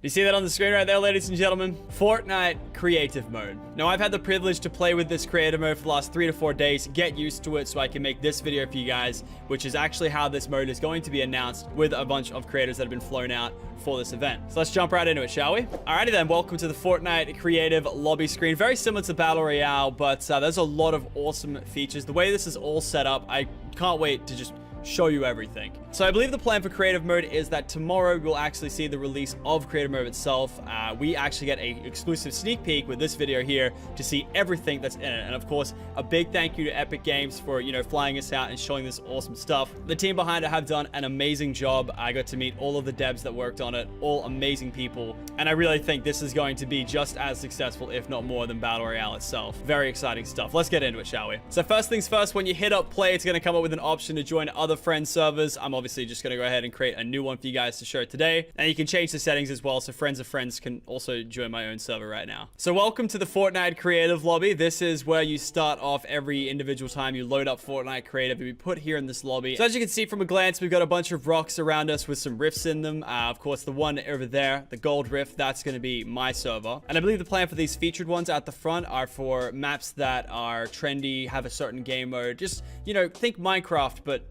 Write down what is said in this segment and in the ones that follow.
You see that on the screen right there, ladies and gentlemen? Fortnite creative mode. Now, I've had the privilege to play with this creative mode for the last 3 to 4 days, get used to it so I can make this video for you guys, which is actually how this mode is going to be announced with a bunch of creators that have been flown out for this event. So let's jump right into it, shall we? Alrighty then, welcome to the Fortnite creative lobby screen. Very similar to Battle Royale, but there's a lot of awesome features. The way this is all set up, I can't wait to just show you everything. So I believe the plan for creative mode is that tomorrow we'll actually see the release of creative mode itself. We actually get a exclusive sneak peek with this video here to see everything that's in it. And of course, a big thank you to Epic Games for, flying us out and showing this awesome stuff. The team behind it have done an amazing job. I got to meet all of the devs that worked on it, all amazing people. And I really think this is going to be just as successful, if not more, than Battle Royale itself. Very exciting stuff. Let's get into it, shall we? So first things first, when you hit up play, it's going to come up with an option to join other friend servers. I'm obviously just going to go ahead and create a new one for you guys to show today. And you can change the settings as well, so friends of friends can also join my own server right now. So welcome to the Fortnite creative lobby. This is where you start off every individual time you load up Fortnite creative. We put here in this lobby. So as you can see from a glance, we've got a bunch of rocks around us with some rifts in them. Of course, the one over there, the gold rift, that's going to be my server. And I believe the plan for these featured ones at the front are for maps that are trendy, have a certain game mode. Just, think Minecraft, but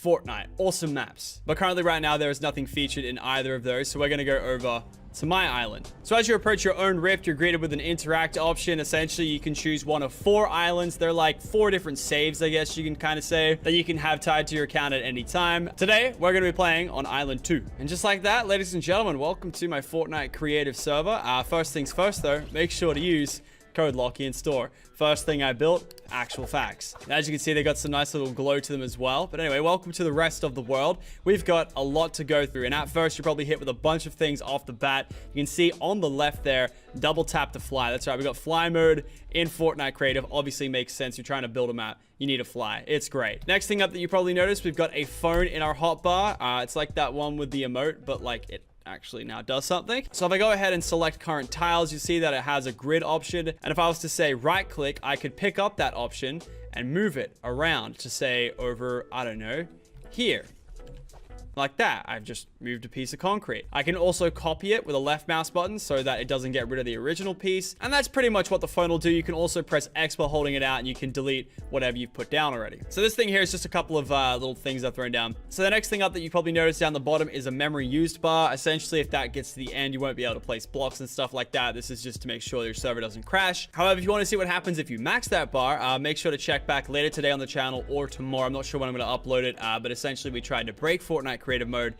Fortnite. Awesome maps. But currently right now, there is nothing featured in either of those. So we're going to go over to my island. So as you approach your own rift, you're greeted with an interact option. Essentially, you can choose one of 4 islands. They're like 4 different saves, I guess you can kind of say, that you can have tied to your account at any time. Today, we're going to be playing on Island 2. And just like that, ladies and gentlemen, welcome to my Fortnite creative server. First things first, though, make sure to use code Lachlan in store. First thing I built, actual facts. As you can see, they got some nice little glow to them as well. But anyway, welcome to the rest of the world. We've got a lot to go through. And at first, you're probably hit with a bunch of things off the bat. You can see on the left there, double tap to fly. That's right, we got fly mode in Fortnite creative. Obviously makes sense. You're trying to build a map, you need to fly. It's great. Next thing up that you probably noticed, we've got a phone in our hotbar. It's like that one with the emote, but like it actually now does something. So if I go ahead and select current tiles, you see that it has a grid option. And if I was to say right click, I could pick up that option and move it around to say over, I don't know, here. Like that. I've just moved a piece of concrete. I can also copy it with a left mouse button so that it doesn't get rid of the original piece. And that's pretty much what the phone will do. You can also press X while holding it out and you can delete whatever you've put down already. So this thing here is just a couple of little things I've thrown down. So the next thing up that you probably noticed down the bottom is a memory used bar. Essentially, if that gets to the end, you won't be able to place blocks and stuff like that. This is just to make sure your server doesn't crash. However, if you want to see what happens if you max that bar, make sure to check back later today on the channel or tomorrow. I'm not sure when I'm going to upload it, but essentially we tried to break Fortnite creative mode,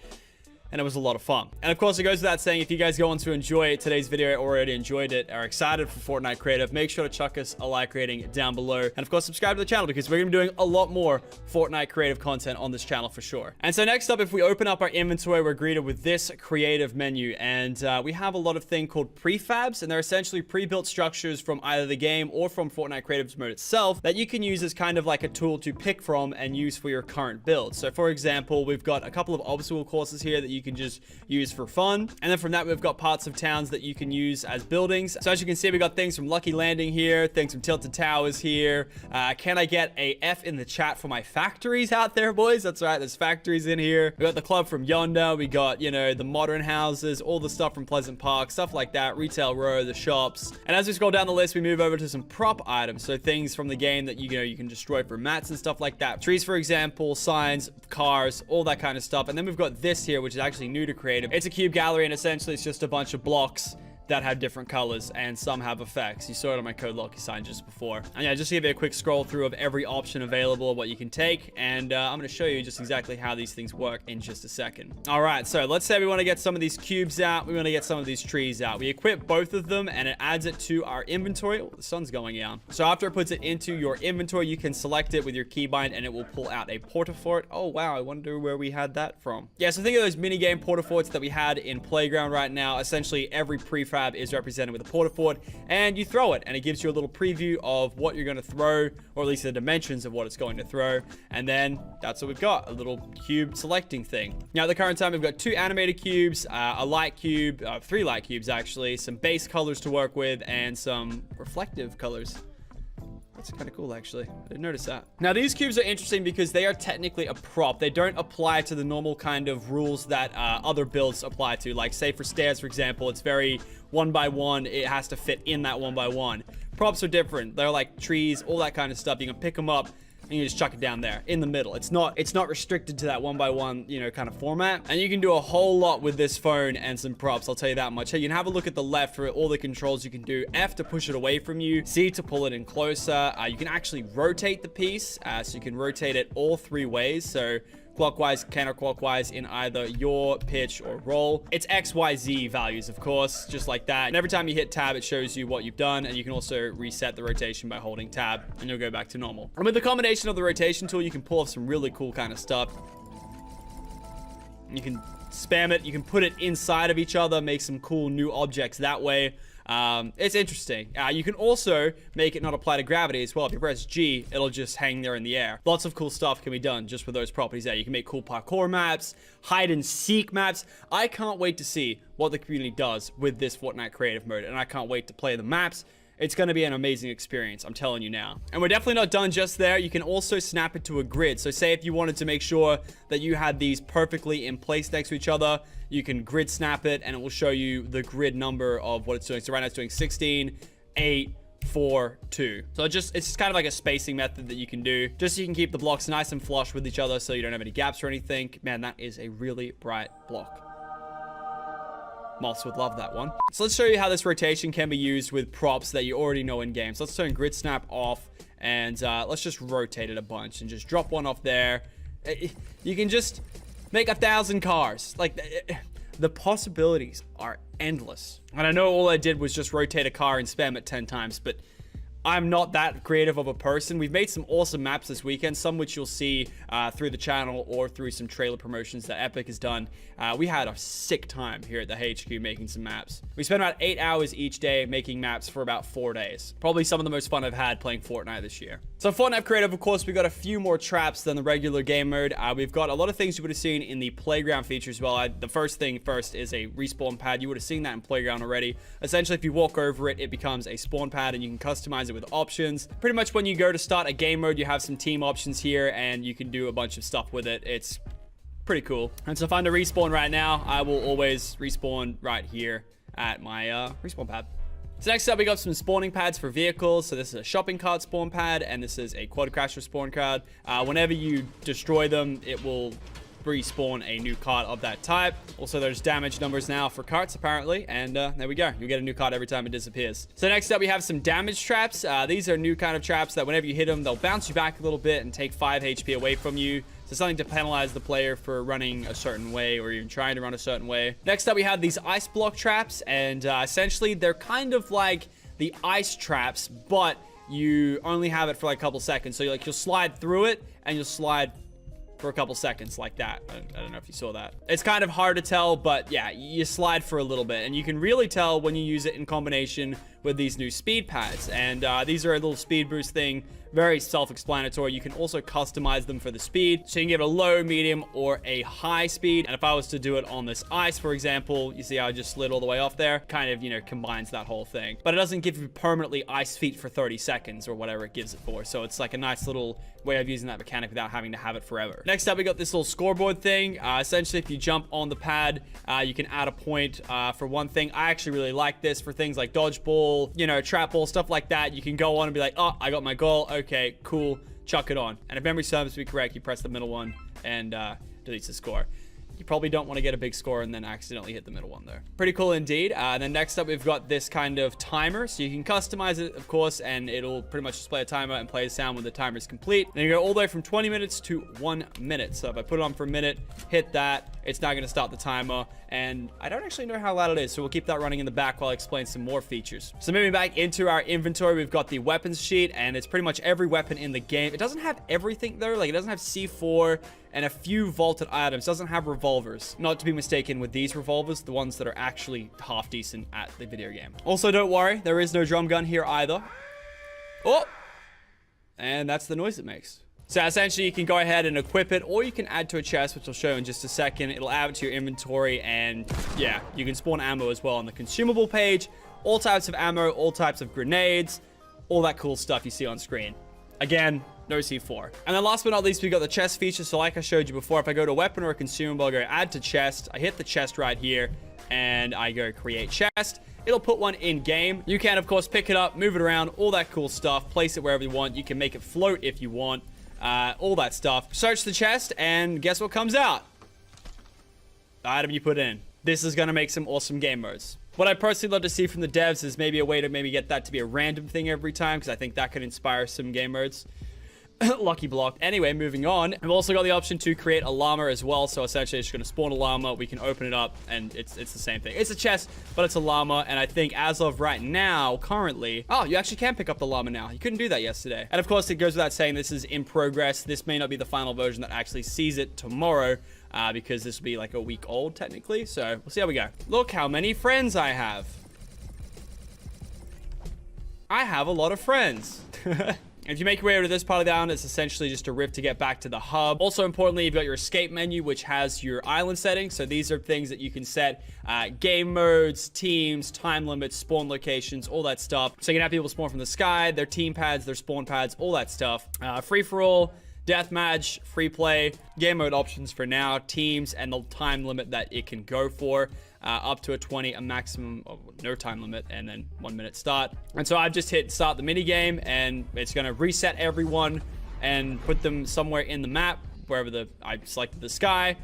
and it was a lot of fun. And of course, it goes without saying, if you guys go on to enjoy today's video, or already enjoyed it, are excited for Fortnite creative, make sure to chuck us a like rating down below. And of course, subscribe to the channel because we're gonna be doing a lot more Fortnite creative content on this channel for sure. And so next up, if we open up our inventory, we're greeted with this creative menu. And we have a lot of things called prefabs, and they're essentially pre-built structures from either the game or from Fortnite creative mode itself that you can use as kind of like a tool to pick from and use for your current build. So for example, we've got a couple of obstacle courses here that you can just use for fun. And then from that, we've got parts of towns that you can use as buildings. So as you can see, we got things from Lucky Landing here, things from Tilted Towers here. Can I get a F in the chat for my factories out there, boys? That's right, there's factories in here. We got the club from yonder. We got, the modern houses, all the stuff from Pleasant Park, stuff like that, Retail Row, the shops. And as we scroll down the list, we move over to some prop items. So things from the game that, you can destroy for mats and stuff like that. Trees, for example, signs, cars, all that kind of stuff. And then we've got this here, which is actually new to creative. It's a cube gallery, and essentially it's just a bunch of blocks that have different colors, and some have effects. You saw it on my code Locky sign just before. And yeah, just to give you a quick scroll through of every option available, what you can take, and I'm going to show you just exactly how these things work in just a second. All right, so let's say we want to get some of these cubes out, we want to get some of these trees out. We equip both of them, and it adds it to our inventory. Oh, the sun's going down. So after it puts it into your inventory, you can select it with your keybind, and it will pull out a portafort. Oh wow, I wonder where we had that from. Yeah, so think of those mini game portaforts that we had in Playground right now. Essentially, every prefab is represented with a portafort, and you throw it, and it gives you a little preview of what you're going to throw, or at least the dimensions of what it's going to throw. And then that's what we've got, a little cube selecting thing. Now at the current time, we've got 2 animated cubes, a light cube, 3 light cubes actually, some base colors to work with, and some reflective colors. That's kind of cool, actually. I didn't notice that. Now, these cubes are interesting because they are technically a prop. They don't apply to the normal kind of rules that other builds apply to. Like, say for stairs, for example, it's very 1x1. It has to fit in that 1x1. Props are different. They're like trees, all that kind of stuff. You can pick them up and you just chuck it down there in the middle. It's not restricted to that 1x1, you know, kind of format. And you can do a whole lot with this phone and some props, I'll tell you that much. Hey, you can have a look at the left for all the controls you can do. F to push it away from you, C to pull it in closer. You can actually rotate the piece, so you can rotate it all 3 ways. So clockwise, counterclockwise in either your pitch or roll. It's XYZ values, of course, just like that. And every time you hit tab, it shows you what you've done. And you can also reset the rotation by holding tab and you'll go back to normal. And with the combination of the rotation tool, you can pull off some really cool kind of stuff. You can spam it. You can put it inside of each other, make some cool new objects that way. It's interesting. You can also make it not apply to gravity as well. If you press G, it'll just hang there in the air. Lots of cool stuff can be done just with those properties there. You can make cool parkour maps, hide and seek maps. I can't wait to see what the community does with this Fortnite creative mode, and I can't wait to play the maps. It's going to be an amazing experience, I'm telling you now. And we're definitely not done just there. You can also snap it to a grid. So say if you wanted to make sure that you had these perfectly in place next to each other, you can grid snap it and it will show you the grid number of what it's doing. So right now it's doing 16, 8, 4, 2. So it's just kind of like a spacing method that you can do, just so you can keep the blocks nice and flush with each other so you don't have any gaps or anything. Man, that is a really bright block. Moths would love that one. So let's show you how this rotation can be used with props that you already know in game. So let's turn grid snap off and let's just rotate it a bunch and just drop one off there. You can just make 1,000 cars. Like, the possibilities are endless. And I know all I did was just rotate a car and spam it 10 times, but I'm not that creative of a person. We've made some awesome maps this weekend, some which you'll see through the channel or through some trailer promotions that Epic has done. We had a sick time here at the HQ making some maps. We spent about 8 hours each day making maps for about 4 days. Probably some of the most fun I've had playing Fortnite this year. So Fortnite Creative, of course, we got a few more traps than the regular game mode. We've got a lot of things you would have seen in the playground features as well. The first thing first is a respawn pad. You would have seen that in playground already. Essentially, if you walk over it, it becomes a spawn pad and you can customize it with options. Pretty much when you go to start a game mode, you have some team options here and you can do a bunch of stuff with it. It's pretty cool. And so if I'm to respawn right now, I will always respawn right here at my respawn pad. So next up, we got some spawning pads for vehicles. So this is a shopping cart spawn pad, and this is a quad crasher spawn card. Whenever you destroy them, it will respawn a new cart of that type. Also, there's damage numbers now for carts, apparently, and there we go. You get a new cart every time it disappears. So next up, we have some damage traps. These are new kind of traps that whenever you hit them, they'll bounce you back a little bit and take 5 HP away from you. So something to penalize the player for running a certain way or even trying to run a certain way. Next up, we have these ice block traps, and essentially they're kind of like the ice traps, but you only have it for like a couple seconds. So you'll slide through it and you'll slide for a couple seconds like that. I don't know if you saw that. It's kind of hard to tell, but yeah, you slide for a little bit, and you can really tell when you use it in combination with these new speed pads. And these are a little speed boost thing, very self-explanatory. You can also customize them for the speed, so you can give it a low, medium, or a high speed. And if I was to do it on this ice, for example, you see how I just slid all the way off there? Kind of, you know, combines that whole thing. But it doesn't give you permanently ice feet for 30 seconds or whatever it gives it for. So it's like a nice little way of using that mechanic without having to have it forever. Next up, we got this little scoreboard thing. Essentially, if you jump on the pad, you can add a point for one thing. I actually really like this for things like dodgeball, you know, trap ball, stuff like that. You can go on and be like, oh, I got my goal. Okay, cool. Chuck it on. And if memory serves me correct, you press the middle one and deletes the score. You probably don't want to get a big score and then accidentally hit the middle one there. Pretty cool indeed. And then next up, we've got this kind of timer. So you can customize it, of course, and it'll pretty much display a timer and play a sound when the timer is complete. Then you go all the way from 20 minutes to 1 minute. So if I put it on for a minute, hit that, it's now going to start the timer. And I don't actually know how loud it is, so we'll keep that running in the back while I explain some more features. So moving back into our inventory, we've got the weapons sheet, and it's pretty much every weapon in the game. It doesn't have everything though. Like, it doesn't have C4 and a few vaulted items. It doesn't have revolvers. Not to be mistaken with these revolvers, the ones that are actually half decent at the video game. Also, don't worry, there is no drum gun here either. Oh! And that's the noise it makes. So essentially, you can go ahead and equip it, or you can add to a chest, which I'll show in just a second. It'll add it to your inventory, and yeah, you can spawn ammo as well on the consumable page. All types of ammo, all types of grenades. all that cool stuff you see on screen. Again, no C4. And then last but not least, we got the chest feature. So like I showed you before, if I go to weapon or a consumable, I go add to chest. I hit the chest right here and I go create chest. It'll put one in game. You can, of course, pick it up, move it around, all that cool stuff, place it wherever you want. You can make it float if you want, all that stuff. Search the chest and guess what comes out? The item you put in. This is going to make some awesome game modes. What I personally love to see from the devs is maybe a way to maybe get that to be a random thing every time, because I think that could inspire some game modes. Lucky block. Anyway, moving on. I've also got the option to create a llama as well. So essentially, it's just going to spawn a llama. We can open it up, and it's the same thing. It's a chest, but it's a llama. And I think as of right now, currently... Oh, you actually can pick up the llama now. You couldn't do that yesterday. And of course, it goes without saying this is in progress. This may not be the final version that actually sees it tomorrow, because this will be like a week old, technically. So we'll see how we go. Look how many friends I have. I have a lot of friends. If you make your way over to this part of the island, it's essentially just a rift to get back to the hub. Also importantly, you've got your escape menu, which has your island settings. So these are things that you can set game modes, teams, time limits, spawn locations, all that stuff. So you can have people spawn from the sky, their team pads, their spawn pads, all that stuff. Free-for-all, deathmatch, free play, game mode options for now, teams, and the time limit that it can go for. Up to a 20, a maximum of no time limit, and then 1 minute start. And so I've just hit start the mini game, and it's going to reset everyone and put them somewhere in the map, wherever I selected the sky,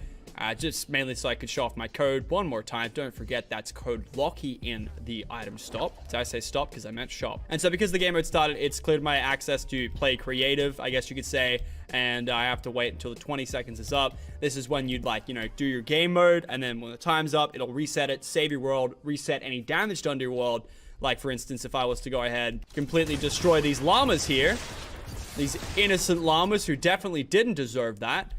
just mainly so I could show off my code one more time. Don't forget that's code Lachlan in the item stop. Did I say stop? Because I meant shop. And so because the game mode started, it's cleared my access to play creative, I guess you could say, and I have to wait until the 20 seconds is up. This is when you'd do your game mode, and then when the time's up, it'll reset it, save your world, reset any damage done to your world. Like for instance, if I was to go ahead, completely destroy these llamas here, these innocent llamas who definitely didn't deserve that,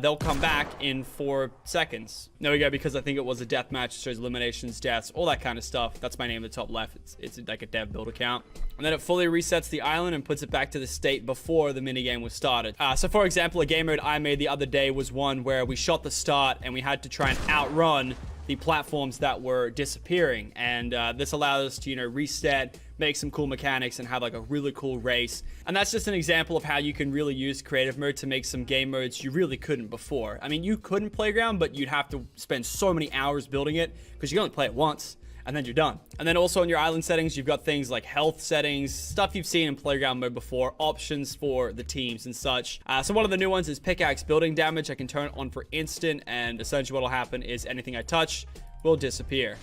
they'll come back in 4 seconds. There we go, because I think it was a death match. It shows eliminations, deaths, all that kind of stuff. That's my name at the top left. It's like a dev build account. And then it fully resets the island and puts it back to the state before the minigame was started. So for example, a game mode I made the other day was one where we shot the start and we had to try and outrun the platforms that were disappearing. And this allowed us to, reset, make some cool mechanics, and have like a really cool race. And that's just an example of how you can really use creative mode to make some game modes you really couldn't before. I mean, you couldn't Playground, but you'd have to spend so many hours building it because you can only play it once and then you're done. And then also in your island settings, you've got things like health settings, stuff you've seen in Playground mode before, options for the teams and such. So one of the new ones is pickaxe building damage. I can turn it on for instant, and essentially what will happen is anything I touch will disappear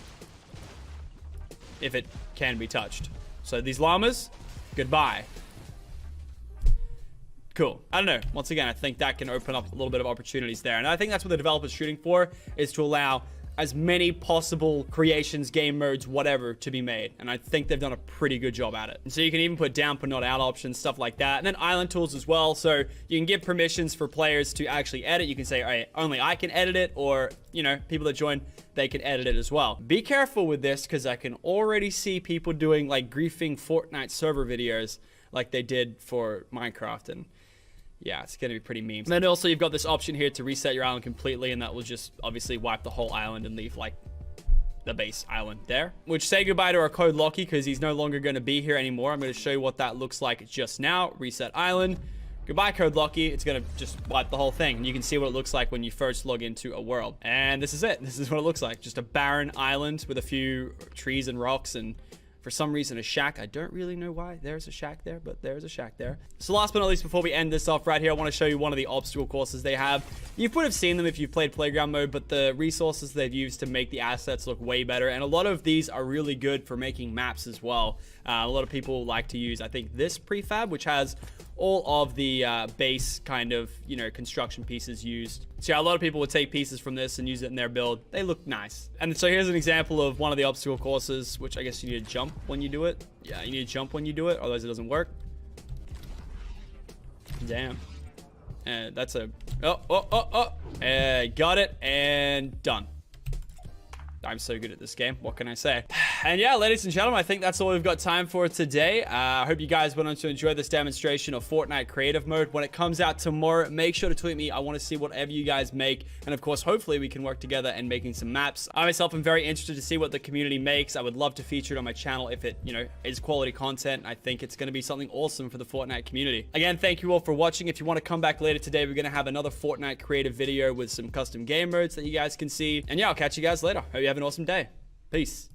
if it can be touched. So these llamas, goodbye. Cool. I don't know. Once again, I think that can open up a little bit of opportunities there. And I think that's what the developer's shooting for, is to allow as many possible creations, game modes, whatever, to be made. And I think they've done a pretty good job at it. And so you can even put down but not out options, stuff like that. And then island tools as well. So you can give permissions for players to actually edit. You can say, all right, only I can edit it, or, people that join, they can edit it as well. Be careful with this, because I can already see people doing like griefing Fortnite server videos like they did for Minecraft, and yeah, it's gonna be pretty memes. And then also you've got this option here to reset your island completely, and that will just obviously wipe the whole island and leave like the base island there. Which, say goodbye to our code Lachlan, because he's no longer going to be here anymore. I'm going to show you what that looks like just now. Reset island. Goodbye, code Lachlan. It's going to just wipe the whole thing. And you can see what it looks like when you first log into a world. And this is it. This is what it looks like. Just a barren island with a few trees and rocks, and for some reason a shack. I don't really know why there's a shack there, but there's a shack there. So last but not least, before we end this off right here, I want to show you one of the obstacle courses they have. You would have seen them if you've played Playground mode, but the resources they've used to make the assets look way better. And a lot of these are really good for making maps as well. A lot of people like to use, I think, this prefab, which has all of the base kind of, construction pieces used. So yeah, a lot of people would take pieces from this and use it in their build. They look nice. And so here's an example of one of the obstacle courses, which I guess you need to jump when you do it. Yeah, you need to jump when you do it, otherwise it doesn't work. Damn. And that's a... Oh. Got it, and done. I'm so good at this game. What can I say? And yeah, ladies and gentlemen, I think that's all we've got time for today. I hope you guys went on to enjoy this demonstration of Fortnite creative mode. When it comes out tomorrow, make sure to tweet me. I want to see whatever you guys make. And of course, hopefully we can work together in making some maps. I myself am very interested to see what the community makes. I would love to feature it on my channel if it, is quality content. I think it's going to be something awesome for the Fortnite community. Again, thank you all for watching. If you want to come back later today, we're going to have another Fortnite creative video with some custom game modes that you guys can see. And yeah, I'll catch you guys later. Hope you have an awesome day. Peace.